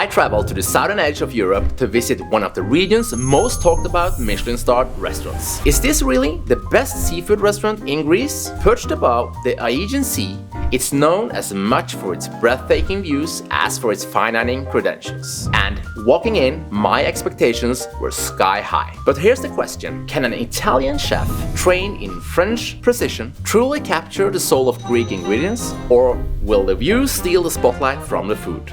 I traveled to the southern edge of Europe to visit one of the region's most talked about Michelin-starred restaurants. Is this really the best seafood restaurant in Greece? Perched above the Aegean Sea, it's known as much for its breathtaking views as for its fine dining credentials. And walking in, my expectations were sky high. But here's the question: can an Italian chef trained in French precision truly capture the soul of Greek ingredients? Or will the view steal the spotlight from the food?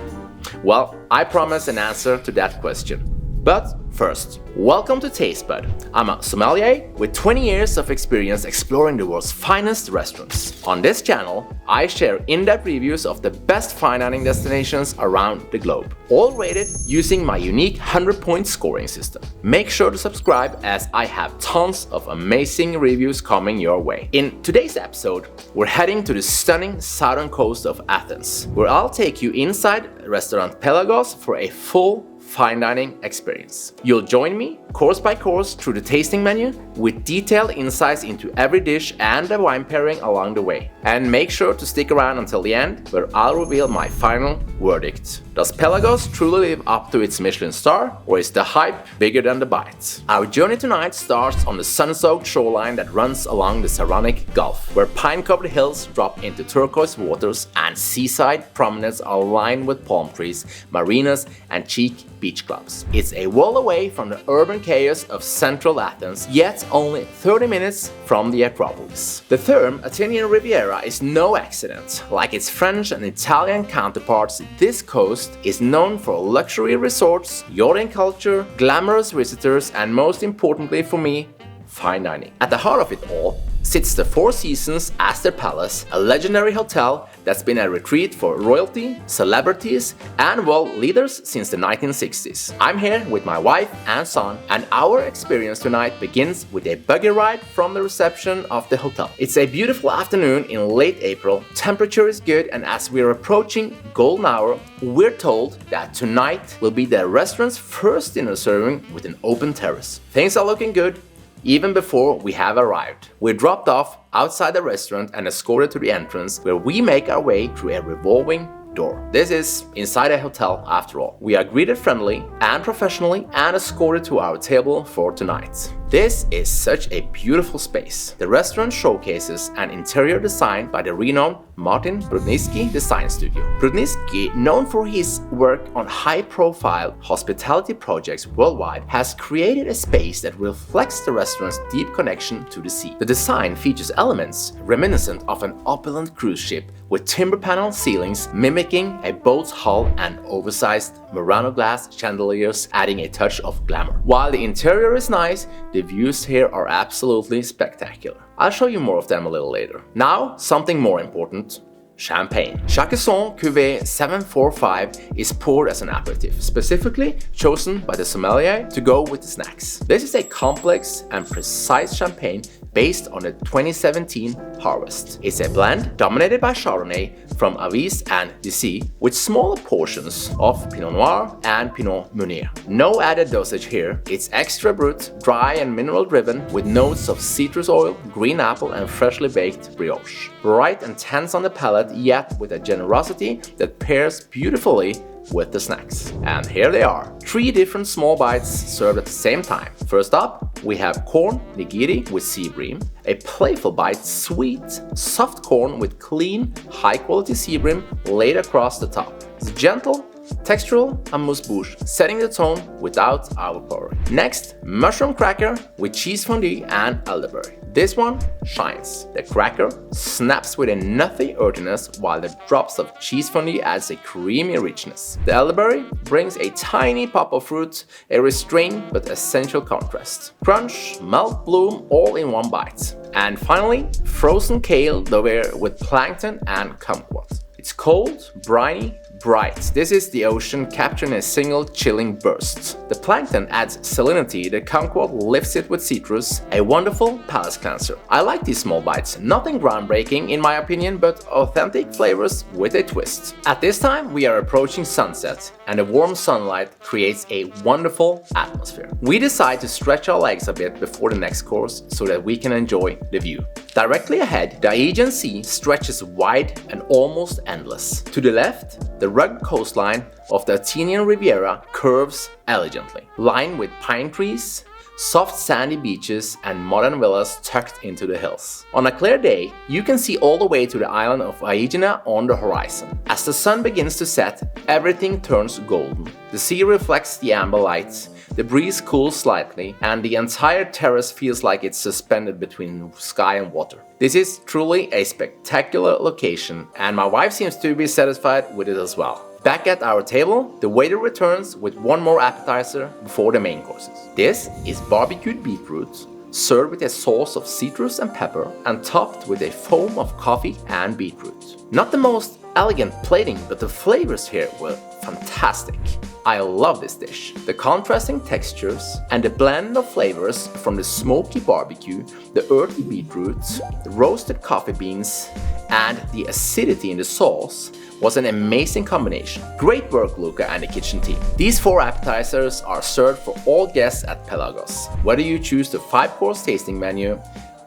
Well, I promise an answer to that question. But first, welcome to Tastebud. I'm a sommelier with 20 years of experience exploring the world's finest restaurants. On this channel, I share in-depth reviews of the best fine dining destinations around the globe, all rated using my unique 100-point scoring system. Make sure to subscribe as I have tons of amazing reviews coming your way. In today's episode, we're heading to the stunning southern coast of Athens, where I'll take you inside Restaurant Pelagos for a full fine dining experience. You'll join me course by course through the tasting menu with detailed insights into every dish and the wine pairing along the way. And make sure to stick around until the end, where I'll reveal my final verdict. Does Pelagos truly live up to its Michelin star, or is the hype bigger than the bite? Our journey tonight starts on the sun-soaked shoreline that runs along the Saronic Gulf, where pine-covered hills drop into turquoise waters and seaside promenades are lined with palm trees, marinas, and chic beach clubs. It's a whirl away from the urban chaos of central Athens, yet only 30 minutes from the Acropolis. The term Athenian Riviera is no accident. Like its French and Italian counterparts, this coast is known for luxury resorts, yachting culture, glamorous visitors, and most importantly for me, fine dining. At the heart of it all sits the Four Seasons Astir Palace, a legendary hotel that's been a retreat for royalty, celebrities, and world leaders since the 1960s. I'm here with my wife and son, and our experience tonight begins with a buggy ride from the reception of the hotel. It's a beautiful afternoon in late April, temperature is good, and as we're approaching golden hour, we're told that tonight will be the restaurant's first dinner serving with an open terrace. Things are looking good even before we have arrived. We're dropped off outside the restaurant and escorted to the entrance, where we make our way through a revolving door. This is inside a hotel after all. We are greeted friendly and professionally and escorted to our table for tonight. This is such a beautiful space. The restaurant showcases an interior design by the renowned Martin Brudniski Design Studio. Brudniski, known for his work on high-profile hospitality projects worldwide, has created a space that reflects the restaurant's deep connection to the sea. The design features elements reminiscent of an opulent cruise ship, with timber panel ceilings mimicking a boat's hull and oversized Murano glass chandeliers adding a touch of glamour. While the interior is nice, the views here are absolutely spectacular. I'll show you more of them a little later. Now, something more important. Champagne. Chaquesson Cuvée 745 is poured as an aperitif, specifically chosen by the sommelier to go with the snacks. This is a complex and precise champagne based on the 2017 harvest. It's a blend dominated by Chardonnay from Avis and Dissy, with smaller portions of Pinot Noir and Pinot Meunier. No added dosage here. It's extra brut, dry and mineral driven, with notes of citrus oil, green apple, and freshly baked brioche. Bright and tense on the palate, yet with a generosity that pairs beautifully with the snacks. And here they are, 3 different small bites served at the same time. First up, we have corn nigiri with sea bream, a playful bite, sweet, soft corn with clean, high-quality sea bream laid across the top. It's gentle, textural amuse-bouche, setting the tone without overpowering. Next, mushroom cracker with cheese fondue and elderberry. This one shines. The cracker snaps with a nutty earthiness, while the drops of cheese fondue adds a creamy richness. The elderberry brings a tiny pop of fruit, a restrained but essential contrast. Crunch, melt, bloom, all in one bite. And finally, frozen kale dover with plankton and kumquat. It's cold, briny, bright. This is the ocean captured in a single chilling burst. The plankton adds salinity, the kumquat lifts it with citrus, a wonderful palate cleanser. I like these small bites, nothing groundbreaking in my opinion, but authentic flavors with a twist. At this time we are approaching sunset, and the warm sunlight creates a wonderful atmosphere. We decide to stretch our legs a bit before the next course so that we can enjoy the view. Directly ahead, the Aegean Sea stretches wide and almost endless. To the left, the rugged coastline of the Athenian Riviera curves elegantly, lined with pine trees, soft sandy beaches, and modern villas tucked into the hills. On a clear day, you can see all the way to the island of Aegina on the horizon. As the sun begins to set, everything turns golden. The sea reflects the amber lights, the breeze cools slightly, and the entire terrace feels like it's suspended between sky and water. This is truly a spectacular location, and my wife seems to be satisfied with it as well. Back at our table, the waiter returns with one more appetizer before the main courses. This is barbecued beetroot, served with a sauce of citrus and pepper, and topped with a foam of coffee and beetroot. Not the most elegant plating, but the flavors here were fantastic. I love this dish. The contrasting textures and the blend of flavors from the smoky barbecue, the earthy beetroot, the roasted coffee beans, and the acidity in the sauce was an amazing combination. Great work, Luca and the kitchen team. These 4 appetizers are served for all guests at Pelagos, whether you choose the 5-course tasting menu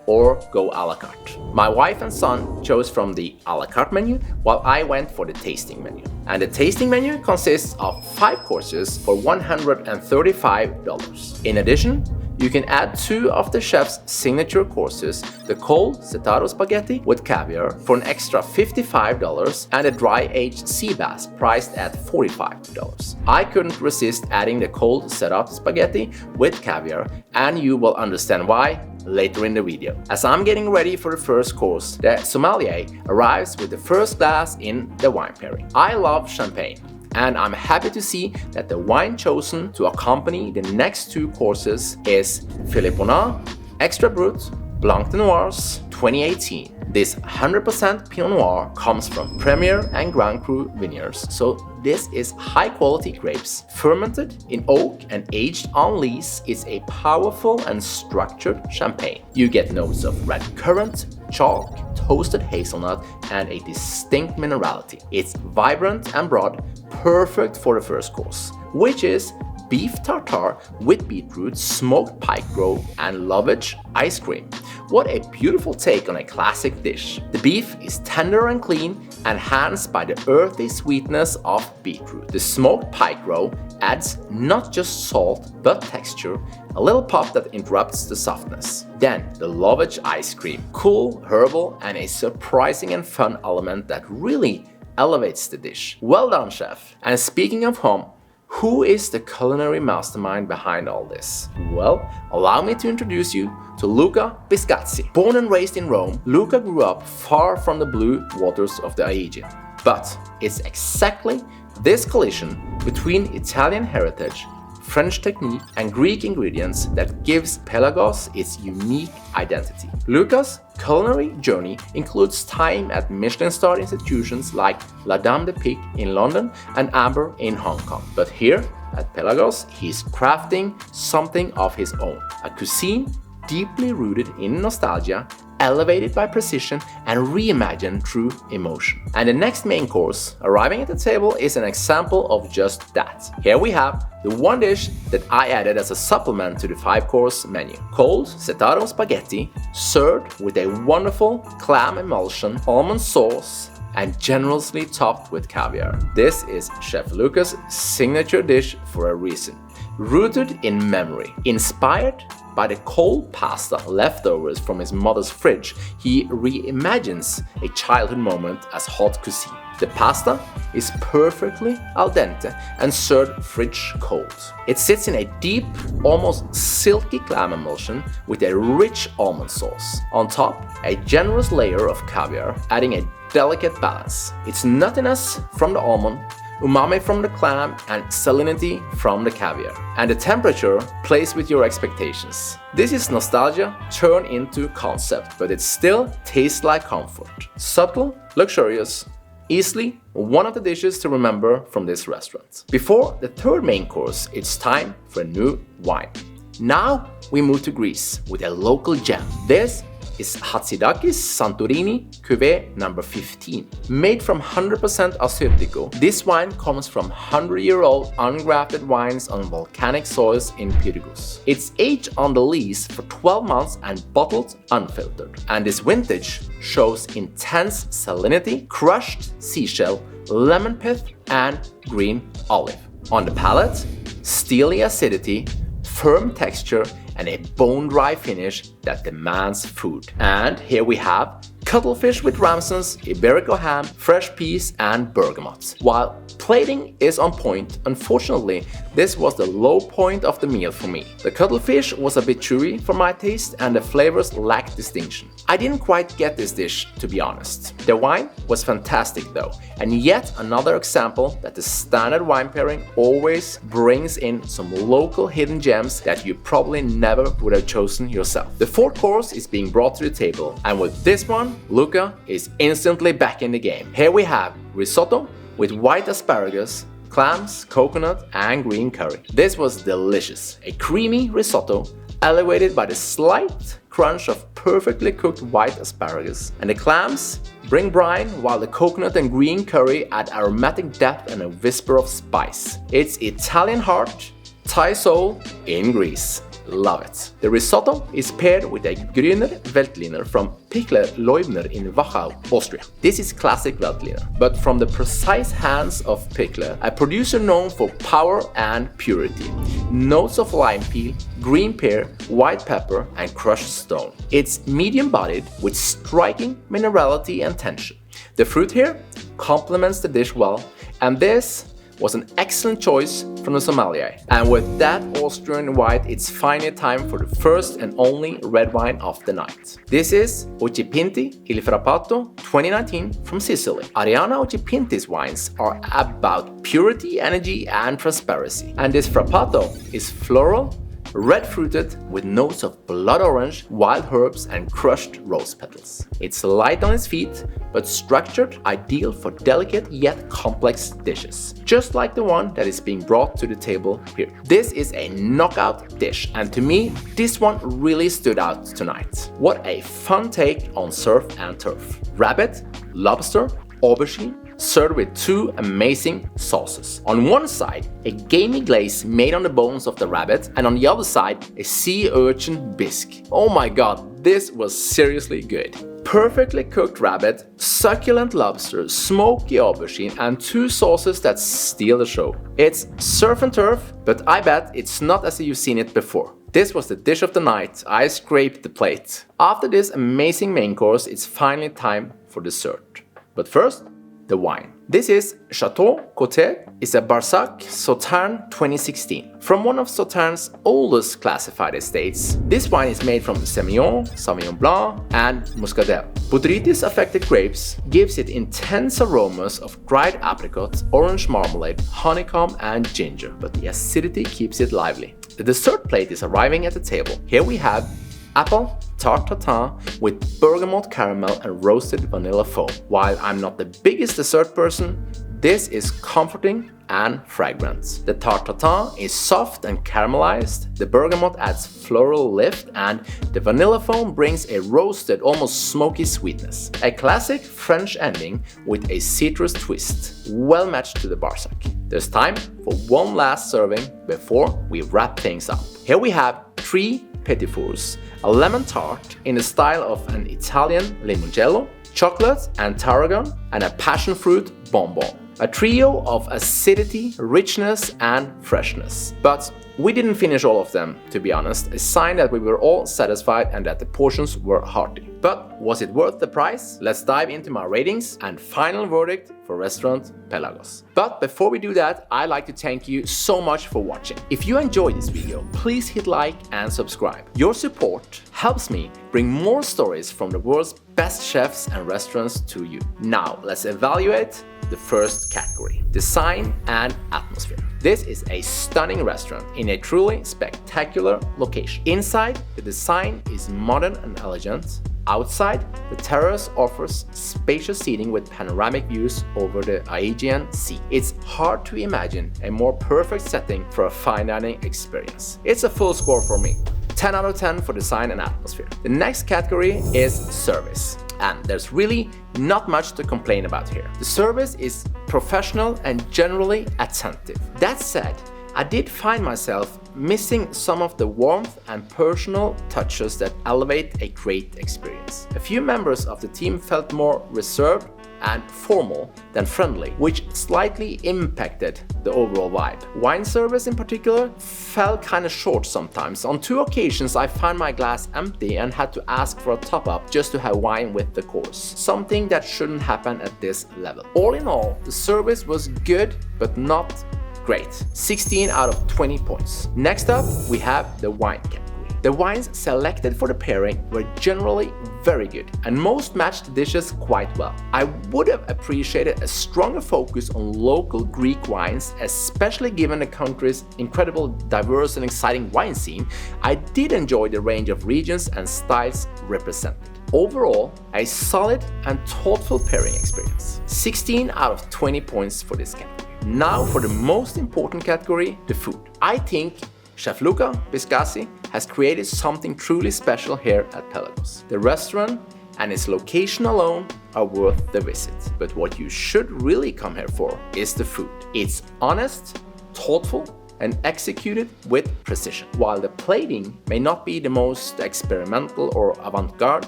or go a la carte. My wife and son chose from the a la carte menu, while I went for the tasting menu. And the tasting menu consists of 5 courses for $135. In addition, you can add 2 of the chef's signature courses, the cold cetato spaghetti with caviar for an extra $55 and a dry-aged sea bass priced at $45. I couldn't resist adding the cold cetato spaghetti with caviar, and you will understand why later in the video. As I'm getting ready for the first course, the sommelier arrives with the first glass in the wine pairing. I love champagne, and I'm happy to see that the wine chosen to accompany the next 2 courses is Philippona Extra Brut Blanc de Noirs 2018. This 100% Pinot Noir comes from Premier and Grand Cru vineyards, so this is high quality grapes. Fermented in oak and aged on lees, it's a powerful and structured champagne. You get notes of red currant, chalk, toasted hazelnut, and a distinct minerality. It's vibrant and broad, perfect for the first course, which is beef tartare with beetroot, smoked pike roe, and lovage ice cream. What a beautiful take on a classic dish. The beef is tender and clean, enhanced by the earthy sweetness of beetroot. The smoked pike roe adds not just salt, but texture, a little pop that interrupts the softness. Then the lovage ice cream, cool, herbal, and a surprising and fun element that really elevates the dish. Well done, chef. And speaking of home, who is the culinary mastermind behind all this? Well, allow me to introduce you to Luca Piscazzi. Born and raised in Rome, Luca grew up far from the blue waters of the Aegean. But it's exactly this collision between Italian heritage, French technique, and Greek ingredients that gives Pelagos its unique identity. Luca's culinary journey includes time at Michelin-starred institutions like La Dame de Pique in London and Amber in Hong Kong. But here at Pelagos, he's crafting something of his own, a cuisine deeply rooted in nostalgia, elevated by precision, and reimagined through emotion. And the next main course arriving at the table is an example of just that. Here we have the one dish that I added as a supplement to the 5-course menu. Cold cetato spaghetti served with a wonderful clam emulsion, almond sauce, and generously topped with caviar. This is Chef Luca's signature dish for a reason. Rooted in memory, inspired by the cold pasta leftovers from his mother's fridge, he reimagines a childhood moment as hot cuisine. The pasta is perfectly al dente and served fridge cold. It sits in a deep, almost silky clam emulsion with a rich almond sauce. On top, a generous layer of caviar, adding a delicate balance. It's nuttiness from the almond, umami from the clam, and salinity from the caviar. And the temperature plays with your expectations. This is nostalgia turned into concept, but it still tastes like comfort. Subtle, luxurious, easily one of the dishes to remember from this restaurant. Before the 3rd main course, it's time for a new wine. Now we move to Greece with a local gem. This is Hatzidakis Santorini Cuvée number 15. Made from 100% Assyrtiko, this wine comes from 100-year-old ungrafted wines on volcanic soils in Pyrgos. It's aged on the lees for 12 months and bottled unfiltered. And this vintage shows intense salinity, crushed seashell, lemon pith, and green olive. On the palate, steely acidity, firm texture, and a bone-dry finish that demands food. And here we have cuttlefish with ramsons, Iberico ham, fresh peas, and bergamot. While plating is on point, unfortunately, this was the low point of the meal for me. The cuttlefish was a bit chewy for my taste, and the flavors lacked distinction. I didn't quite get this dish, to be honest. The wine was fantastic though, and yet another example that the standard wine pairing always brings in some local hidden gems that you probably never would have chosen yourself. The fourth course is being brought to the table, and with this one, Luca is instantly back in the game. Here we have risotto with white asparagus, clams, coconut, and green curry. This was delicious. A creamy risotto elevated by the slight crunch of perfectly cooked white asparagus. And the clams bring brine, while the coconut and green curry add aromatic depth and a whisper of spice. It's Italian heart, Thai soul in Greece. Love it. The risotto is paired with a Grüner Veltliner from Pickler Leubner in Wachau, Austria. This is classic Veltliner, but from the precise hands of Pickler, a producer known for power and purity. Notes of lime peel, green pear, white pepper, and crushed stone. It's medium-bodied with striking minerality and tension. The fruit here complements the dish well, and this was an excellent choice from the sommelier. And with that Austrian white, it's finally time for the first and only red wine of the night. This is Occhipinti Il Frappato 2019 from Sicily. Arianna Occhipinti's wines are about purity, energy, and transparency. And this Frappato is floral, red-fruited with notes of blood orange, wild herbs, and crushed rose petals. It's light on its feet, but structured, ideal for delicate yet complex dishes, just like the one that is being brought to the table here. This is a knockout dish, and to me, this one really stood out tonight. What a fun take on surf and turf. Rabbit, lobster, aubergine, served with two amazing sauces. On one side, a gamey glaze made on the bones of the rabbit, and on the other side, a sea urchin bisque. Oh my god, this was seriously good. Perfectly cooked rabbit, succulent lobster, smoky aubergine, and two sauces that steal the show. It's surf and turf, but I bet it's not as you've seen it before. This was the dish of the night. I scraped the plate. After this amazing main course, it's finally time for dessert. But first, the wine. This is Chateau Côté. It's a Barsac Sauternes 2016. From one of Sautern's oldest classified estates, this wine is made from Semillon, Sauvignon Blanc, and Muscadel. Botrytis affected grapes gives it intense aromas of dried apricot, orange marmalade, honeycomb, and ginger, but the acidity keeps it lively. The dessert plate is arriving at the table. Here we have apple tart tatin with bergamot caramel and roasted vanilla foam. While I'm not the biggest dessert person, this is comforting and fragrant. The tart tatin is soft and caramelized, the bergamot adds floral lift, and the vanilla foam brings a roasted, almost smoky sweetness. A classic French ending with a citrus twist, well matched to the Barsac. There's time for one last serving before we wrap things up. Here we have 3 petit fours, a lemon tart in the style of an Italian limoncello, chocolate and tarragon, and a passion fruit bonbon. A trio of acidity, richness, and freshness. But we didn't finish all of them, to be honest, a sign that we were all satisfied and that the portions were hearty. But was it worth the price? Let's dive into my ratings and final verdict for Restaurant Pelagos. But before we do that, I'd like to thank you so much for watching. If you enjoyed this video, please hit like and subscribe. Your support helps me bring more stories from the world's best chefs and restaurants to you. Now, let's evaluate the first category: design and atmosphere. This is a stunning restaurant in a truly spectacular location. Inside, the design is modern and elegant. Outside, the terrace offers spacious seating with panoramic views over the Aegean Sea. It's hard to imagine a more perfect setting for a fine dining experience. It's a full score for me. 10 out of 10 for design and atmosphere. The next category is service. And there's really not much to complain about here. The service is professional and generally attentive. That said, I did find myself missing some of the warmth and personal touches that elevate a great experience. A few members of the team felt more reserved and formal than friendly, which slightly impacted the overall vibe. Wine service in particular fell kind of short sometimes. On 2 occasions I found my glass empty and had to ask for a top-up just to have wine with the course, something that shouldn't happen at this level. All in all, the service was good but not great. 16 out of 20 points. Next up, we have the wine category. The wines selected for the pairing were generally very good, and most matched the dishes quite well. I would have appreciated a stronger focus on local Greek wines, especially given the country's incredible diverse and exciting wine scene. I did enjoy the range of regions and styles represented. Overall, a solid and thoughtful pairing experience. 16 out of 20 points for this category. Now for the most important category, the food. I think Chef Luca Piscazzi has created something truly special here at Pelagos. The restaurant and its location alone are worth the visit. But what you should really come here for is the food. It's honest, thoughtful, and executed with precision. While the plating may not be the most experimental or avant-garde,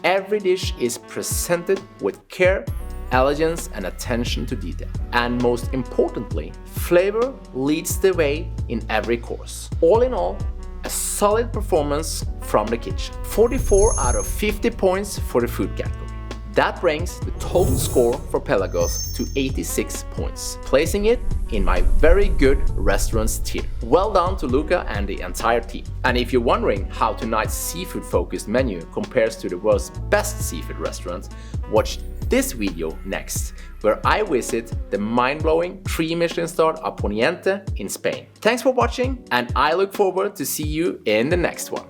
every dish is presented with care, elegance, and attention to detail. And most importantly, flavor leads the way in every course. All in all, a solid performance from the kitchen. 44 out of 50 points for the food category. That brings the total score for Pelagos to 86 points, placing it in my very good restaurants tier. Well done to Luca and the entire team. And if you're wondering how tonight's seafood-focused menu compares to the world's best seafood restaurants, watch this video next, where I visit the mind-blowing 3 Michelin-starred Poniente in Spain. Thanks for watching, and I look forward to see you in the next one.